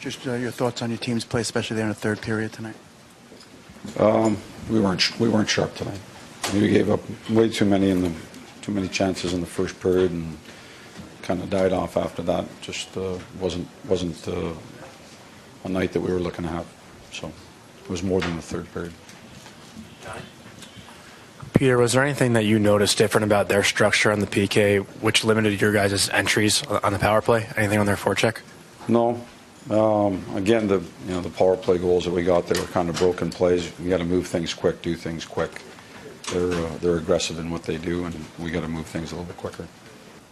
Just your thoughts on your team's play, especially there in the third period tonight. We weren't sharp tonight. We gave up way too many chances in the first period and kind of died off after that. Just wasn't a night that we were looking to have. So it was more than the third period. Peter, was there anything that you noticed different about their structure on the PK, which limited your guys' entries on the power play? Anything on their forecheck? No. Again, the power play goals that we got, they were kind of broken plays. We got to move things quick, do things quick. They're aggressive in what they do, and we got to move things a little bit quicker.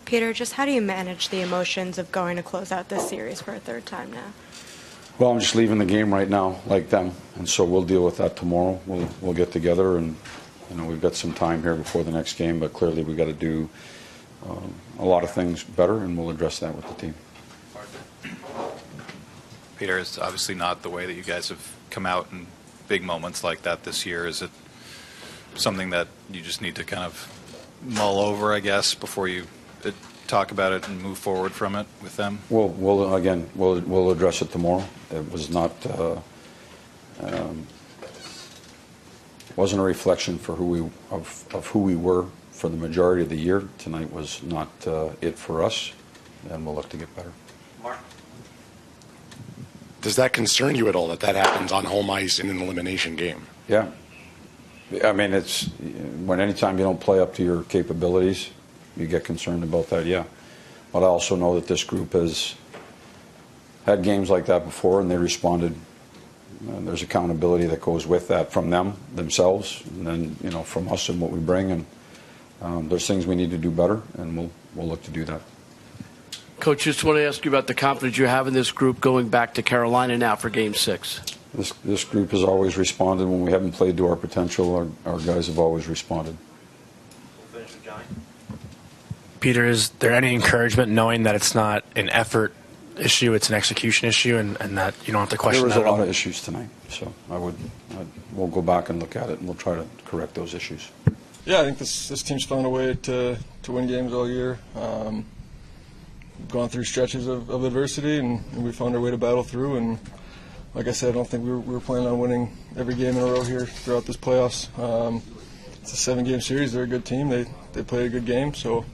Peter, just how do you manage the emotions of going to close out this series for a third time now? Well, I'm just leaving the game right now, like them, and so we'll deal with that tomorrow. We'll get together, and we've got some time here before the next game, but clearly we've got to do a lot of things better, and we'll address that with the team. Peter, it's obviously not the way that you guys have come out in big moments like that this year. Is it something that you just need to kind of mull over, I guess, before you talk about it and move forward from it with them? We'll address it tomorrow. It was not wasn't a reflection for who we were for the majority of the year. Tonight was not it for us, and we'll look to get better. Mark, does that concern you at all that happens on home ice in an elimination game? Yeah. I mean, it's anytime you don't play up to your capabilities, you get concerned about that, yeah. But I also know that this group has had games like that before, and they responded. There's accountability that goes with that from themselves, and then from us and what we bring. And there's things we need to do better, and we'll look to do that. Coach, just want to ask you about the confidence you have in this group going back to Carolina now for Game 6. This group has always responded when we haven't played to our potential. Our guys have always responded. Peter, is there any encouragement knowing that it's not an effort issue, it's an execution issue, and that you don't have to question that? There was a lot of issues tonight, so we'll go back and look at it, and we'll try to correct those issues. Yeah, I think this team's found a way to win games all year. We've gone through stretches of adversity, and we found our way to battle through. And like I said, I don't think we were planning on winning every game in a row here throughout this playoffs. It's a 7-game series. They're a good team. They played a good game, so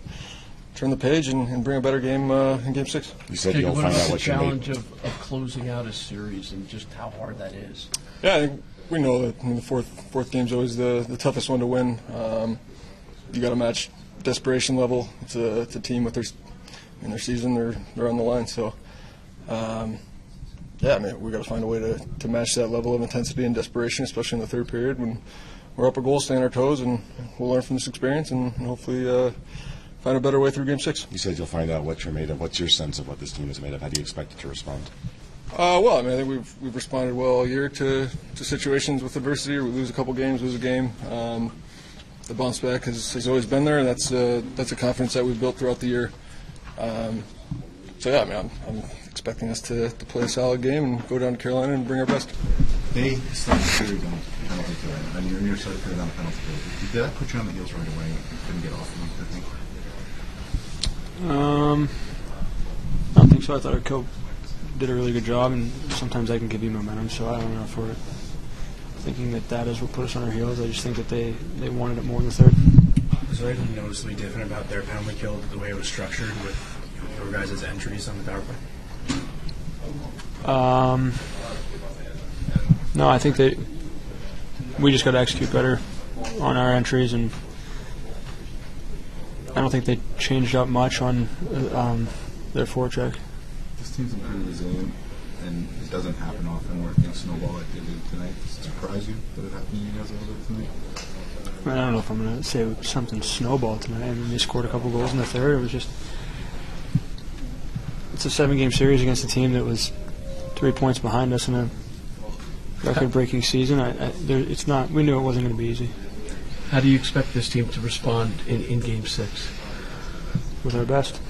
turn the page and bring a better game in Game 6. You said you'll find out what you challenge of closing out a series and just how hard that is. Yeah, I think we know that the fourth game's always the toughest one to win. You got to match desperation level. It's a team with their season. They're on the line. So, yeah, I mean, we got to find a way to match that level of intensity and desperation, especially in the third period when we're up a goal, stay on our toes, and we'll learn from this experience and hopefully find a better way through Game 6. You said you'll find out what you're made of. What's your sense of what this team is made of? How do you expect it to respond? Well, I mean, I think we've responded well all year to situations with adversity. We lose a couple games, lose a game. The bounce back has always been there, and that's a confidence that we've built throughout the year. So yeah, I mean, I'm expecting us to play a solid game and go down to Carolina and bring our best. They started the series on penalty kill, and you're starting to put it on the penalty kill. Did that put you on the heels right away? You couldn't get off of them, I think. I don't think so. I thought our coach did a really good job, and sometimes I can give you momentum, so I don't know if we're thinking that is what put us on our heels. I just think that they wanted it more in the third. Was there anything noticeably different about their penalty kill, the way it was structured with your guys' entries on the power play? No, I think we just got to execute better on our entries, and I don't think they changed up much on their forecheck. This team's been pretty resilient, and it doesn't happen often where things snowball like they did tonight. Does it surprise you that it happened to you guys a little bit tonight? I don't know if I'm going to say something snowballed tonight. I mean, they scored a couple goals in the third. It was just it's a 7-game series against a team that was 3 points behind us in a record-breaking season. It's not. We knew it wasn't going to be easy. How do you expect this team to respond in Game 6? With our best.